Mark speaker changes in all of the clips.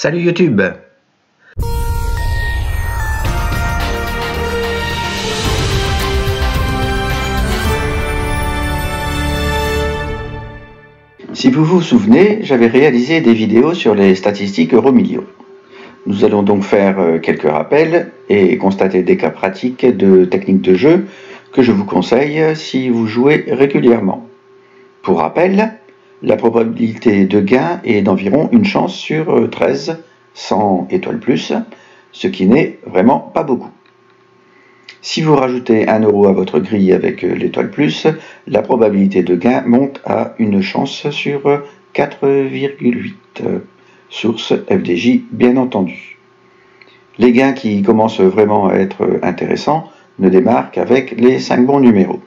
Speaker 1: Salut YouTube! Si vous vous souvenez, j'avais réalisé des vidéos sur les statistiques Euromillions. Nous allons donc faire quelques rappels et constater des cas pratiques de techniques de jeu que je vous conseille si vous jouez régulièrement. Pour rappel, la probabilité de gain est d'environ une chance sur 13, 100 étoiles plus, ce qui n'est vraiment pas beaucoup. Si vous rajoutez 1 euro à votre grille avec l'étoile plus, la probabilité de gain monte à une chance sur 4,8. Source FDJ bien entendu. Les gains qui commencent vraiment à être intéressants ne démarrent qu'avec les 5 bons numéros.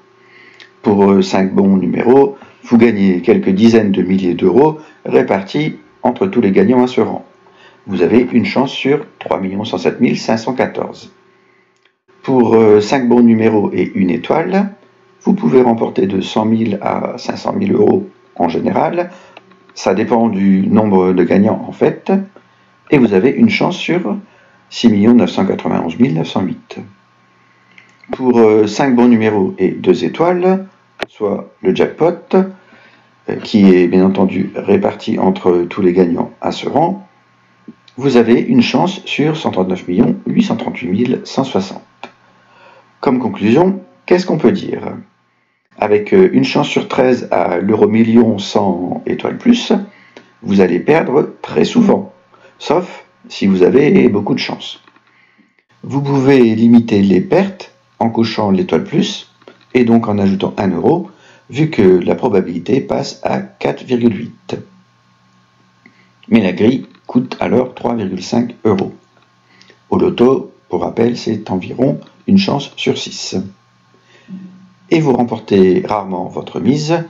Speaker 1: Pour 5 bons numéros, vous gagnez quelques dizaines de milliers d'euros répartis entre tous les gagnants à ce rang. Vous avez une chance sur 3 107 514. Pour 5 bons numéros et une étoile, vous pouvez remporter de 100 000 à 500 000 euros en général. Ça dépend du nombre de gagnants en fait. Et vous avez une chance sur 6 991 908. Pour 5 bons numéros et 2 étoiles, soit le jackpot, qui est bien entendu réparti entre tous les gagnants à ce rang, vous avez une chance sur 139 838 160. Comme conclusion, qu'est-ce qu'on peut dire? Avec une chance sur 13 à l'Euromillion 100 étoiles plus, vous allez perdre très souvent, sauf si vous avez beaucoup de chance. Vous pouvez limiter les pertes en cochant l'étoile plus et donc en ajoutant 1 euro, vu que la probabilité passe à 4,8. Mais la grille coûte alors 3,5 euros. Au loto, pour rappel, c'est environ une chance sur 6. Et vous remportez rarement votre mise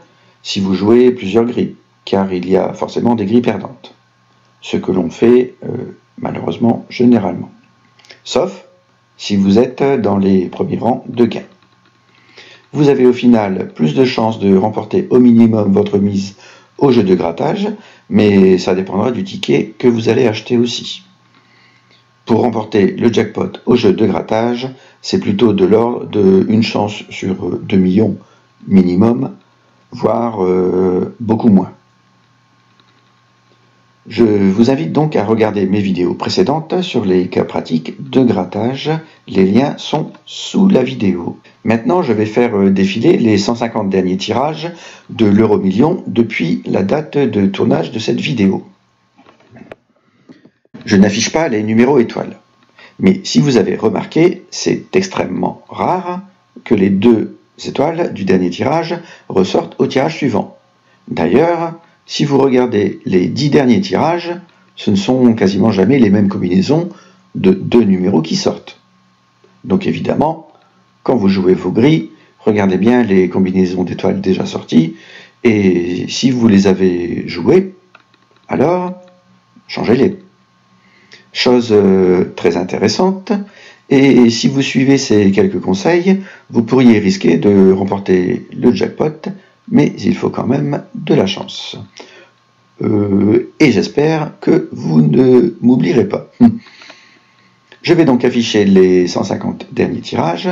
Speaker 1: si vous jouez plusieurs grilles, car il y a forcément des grilles perdantes. Ce que l'on fait malheureusement généralement. Sauf si vous êtes dans les premiers rangs de gains. Vous avez au final plus de chances de remporter au minimum votre mise au jeu de grattage, mais ça dépendra du ticket que vous allez acheter aussi. Pour remporter le jackpot au jeu de grattage, c'est plutôt de l'ordre d'une chance sur 2 millions minimum, voire beaucoup moins. Je vous invite donc à regarder mes vidéos précédentes sur les cas pratiques de grattage. Les liens sont sous la vidéo. Maintenant, je vais faire défiler les 150 derniers tirages de l'Euromillion depuis la date de tournage de cette vidéo. Je n'affiche pas les numéros étoiles. Mais si vous avez remarqué, c'est extrêmement rare que les 2 étoiles du dernier tirage ressortent au tirage suivant. D'ailleurs, si vous regardez les 10 derniers tirages, ce ne sont quasiment jamais les mêmes combinaisons de 2 numéros qui sortent. Donc évidemment, quand vous jouez vos grilles, regardez bien les combinaisons d'étoiles déjà sorties, et si vous les avez jouées, alors changez-les. Chose très intéressante, et si vous suivez ces quelques conseils, vous pourriez risquer de remporter le jackpot, mais il faut quand même de la chance. Et j'espère que vous ne m'oublierez pas. Je vais donc afficher les 150 derniers tirages.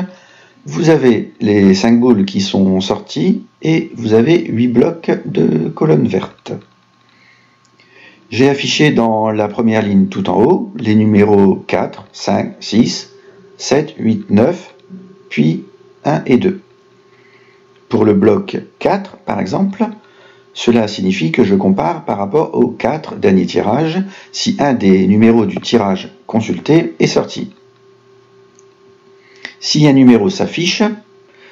Speaker 1: Vous avez les 5 boules qui sont sorties et vous avez 8 blocs de colonnes vertes. J'ai affiché dans la première ligne tout en haut les numéros 4, 5, 6, 7, 8, 9, puis 1 et 2. Pour le bloc 4, par exemple, cela signifie que je compare par rapport aux 4 derniers tirages si un des numéros du tirage consulté est sorti. Si un numéro s'affiche,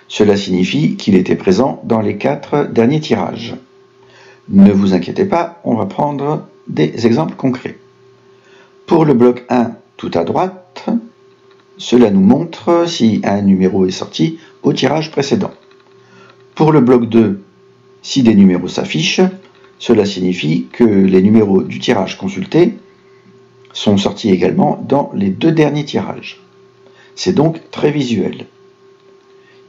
Speaker 1: cela signifie qu'il était présent dans les 4 derniers tirages. Ne vous inquiétez pas, on va prendre des exemples concrets. Pour le bloc 1 tout à droite, cela nous montre si un numéro est sorti au tirage précédent. Pour le bloc 2, si des numéros s'affichent, cela signifie que les numéros du tirage consulté sont sortis également dans les 2 derniers tirages. C'est donc très visuel.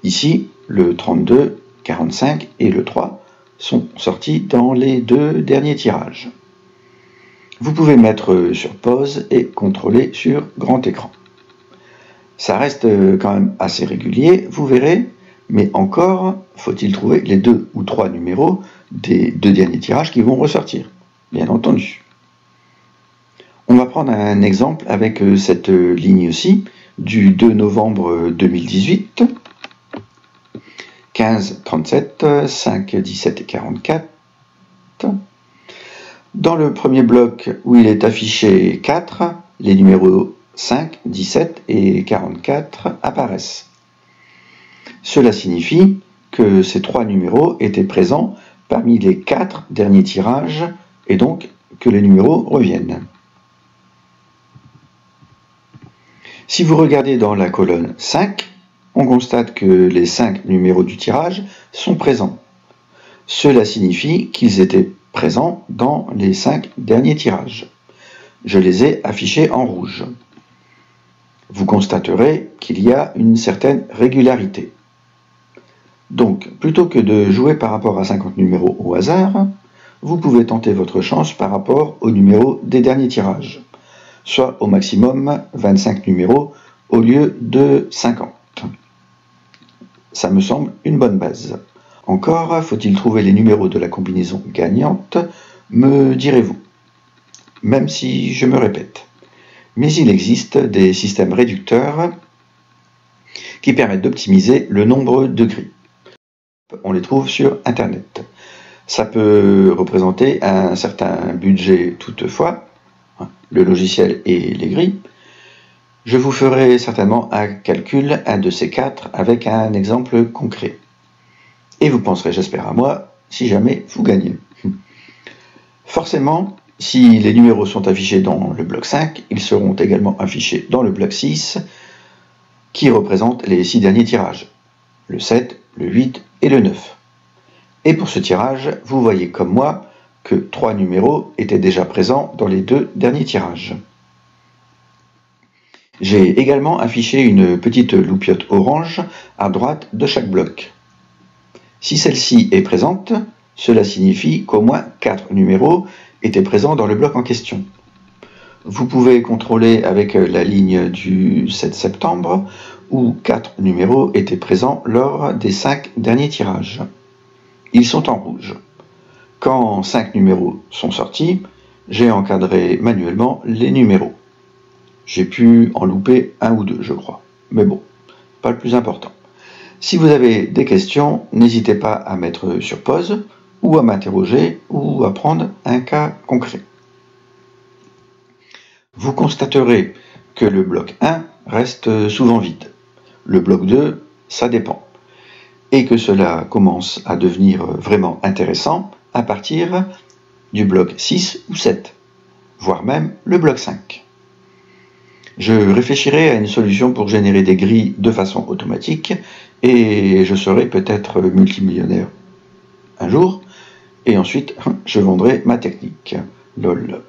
Speaker 1: Ici, le 32, 45 et le 3 sont sortis dans les 2 derniers tirages. Vous pouvez mettre sur pause et contrôler sur grand écran. Ça reste quand même assez régulier, vous verrez, mais encore faut-il trouver les 2 ou 3 numéros des 2 derniers tirages qui vont ressortir, bien entendu. On va prendre un exemple avec cette ligne-ci du 2 novembre 2018, 15, 37, 5, 17 et 44. Dans le premier bloc où il est affiché 4, les numéros 5, 17 et 44 apparaissent. Cela signifie que ces 3 numéros étaient présents parmi les 4 derniers tirages et donc que les numéros reviennent. Si vous regardez dans la colonne 5, on constate que les 5 numéros du tirage sont présents. Cela signifie qu'ils étaient présents dans les 5 derniers tirages. Je les ai affichés en rouge. Vous constaterez qu'il y a une certaine régularité. Donc, plutôt que de jouer par rapport à 50 numéros au hasard, vous pouvez tenter votre chance par rapport aux numéros des derniers tirages, soit au maximum 25 numéros au lieu de 50. Ça me semble une bonne base. Encore faut-il trouver les numéros de la combinaison gagnante, me direz-vous, même si je me répète. Mais il existe des systèmes réducteurs qui permettent d'optimiser le nombre de grilles. On les trouve sur Internet. Ça peut représenter un certain budget toutefois, le logiciel et les grilles. Je vous ferai certainement un calcul, un de ces 4, avec un exemple concret. Et vous penserez, j'espère, à moi, si jamais vous gagnez. Forcément, si les numéros sont affichés dans le bloc 5, ils seront également affichés dans le bloc 6, qui représente les 6 derniers tirages, le 7, le 8 et le 9. Et pour ce tirage, vous voyez comme moi que 3 numéros étaient déjà présents dans les 2 derniers tirages. J'ai également affiché une petite loupiote orange à droite de chaque bloc. Si celle-ci est présente, cela signifie qu'au moins 4 numéros étaient présents dans le bloc en question. Vous pouvez contrôler avec la ligne du 7 septembre où 4 numéros étaient présents lors des 5 derniers tirages. Ils sont en rouge. Quand 5 numéros sont sortis, j'ai encadré manuellement les numéros. J'ai pu en louper 1 ou 2, je crois. Mais bon, pas le plus important. Si vous avez des questions, n'hésitez pas à mettre sur pause ou à m'interroger ou à prendre un cas concret. Vous constaterez que le bloc 1 reste souvent vide. Le bloc 2, ça dépend. Et que cela commence à devenir vraiment intéressant à partir du bloc 6 ou 7, voire même le bloc 5. Je réfléchirai à une solution pour générer des grilles de façon automatique et je serai peut-être multimillionnaire un jour et ensuite je vendrai ma technique. Lol.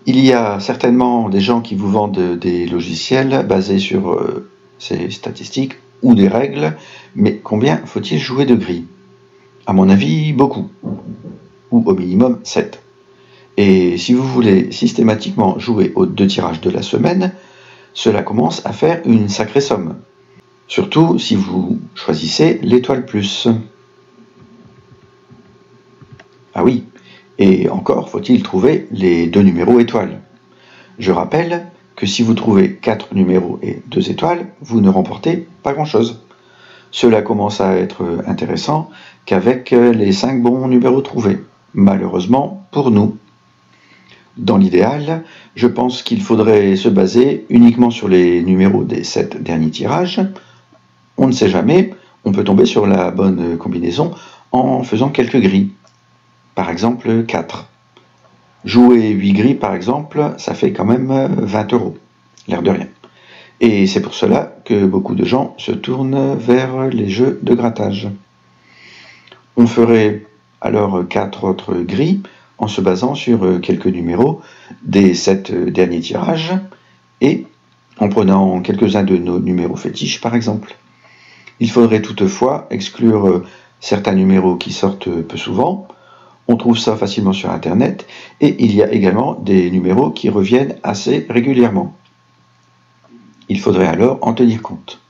Speaker 1: Il y a certainement des gens qui vous vendent des logiciels basés sur ces statistiques ou des règles, mais combien faut-il jouer de grilles? À mon avis, beaucoup, ou au minimum 7. Et si vous voulez systématiquement jouer aux 2 tirages de la semaine, cela commence à faire une sacrée somme. Surtout si vous choisissez l'étoile plus. Ah oui, et encore faut-il trouver les 2 numéros étoiles. Je rappelle que si vous trouvez 4 numéros et 2 étoiles, vous ne remportez pas grand-chose. Cela commence à être intéressant qu'avec les 5 bons numéros trouvés, malheureusement pour nous. Dans l'idéal, je pense qu'il faudrait se baser uniquement sur les numéros des 7 derniers tirages. On ne sait jamais, on peut tomber sur la bonne combinaison en faisant quelques grilles. Par exemple 4. Jouer 8 grilles par exemple, ça fait quand même 20 €, l'air de rien. Et c'est pour cela que beaucoup de gens se tournent vers les jeux de grattage. On ferait alors 4 autres grilles en se basant sur quelques numéros des 7 derniers tirages et en prenant quelques-uns de nos numéros fétiches par exemple. Il faudrait toutefois exclure certains numéros qui sortent peu souvent. On trouve ça facilement sur Internet et il y a également des numéros qui reviennent assez régulièrement. Il faudrait alors en tenir compte.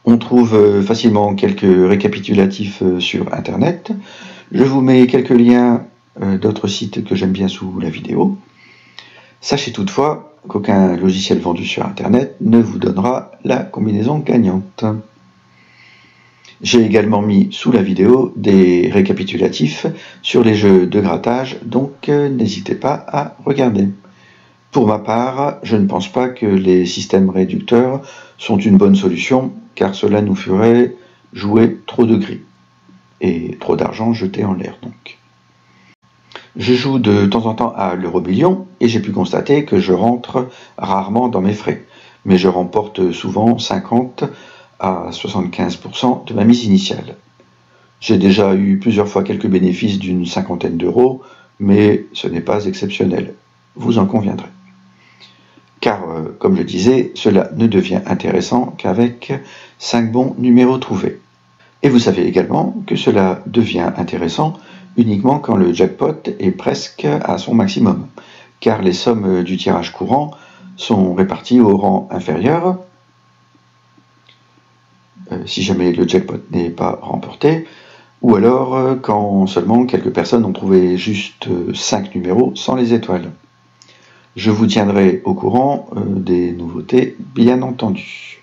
Speaker 1: On trouve facilement quelques récapitulatifs sur Internet. Je vous mets quelques liens d'autres sites que j'aime bien sous la vidéo. Sachez toutefois qu'aucun logiciel vendu sur Internet ne vous donnera la combinaison gagnante. J'ai également mis sous la vidéo des récapitulatifs sur les jeux de grattage, donc n'hésitez pas à regarder. Pour ma part, je ne pense pas que les systèmes réducteurs sont une bonne solution, car cela nous ferait jouer trop de gris, et trop d'argent jeté en l'air donc. Je joue de temps en temps à l'Euromillion, et j'ai pu constater que je rentre rarement dans mes frais, mais je remporte souvent 50 à 75% de ma mise initiale. J'ai déjà eu plusieurs fois quelques bénéfices d'une cinquantaine d'euros, mais ce n'est pas exceptionnel, vous en conviendrez. Car, comme je disais, cela ne devient intéressant qu'avec 5 bons numéros trouvés. Et vous savez également que cela devient intéressant uniquement quand le jackpot est presque à son maximum, car les sommes du tirage courant sont réparties au rang inférieur, si jamais le jackpot n'est pas remporté, ou alors quand seulement quelques personnes ont trouvé juste 5 numéros sans les étoiles. Je vous tiendrai au courant des nouveautés, bien entendu.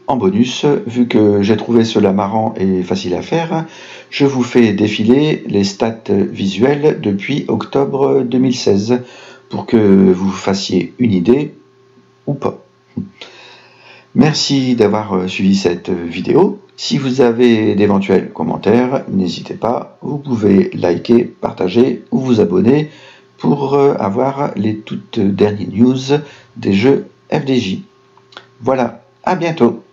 Speaker 1: En bonus, vu que j'ai trouvé cela marrant et facile à faire, je vous fais défiler les stats visuelles depuis octobre 2016 pour que vous fassiez une idée ou pas. Merci d'avoir suivi cette vidéo. Si vous avez d'éventuels commentaires, n'hésitez pas, vous pouvez liker, partager ou vous abonner pour avoir les toutes dernières news des jeux FDJ. Voilà, à bientôt.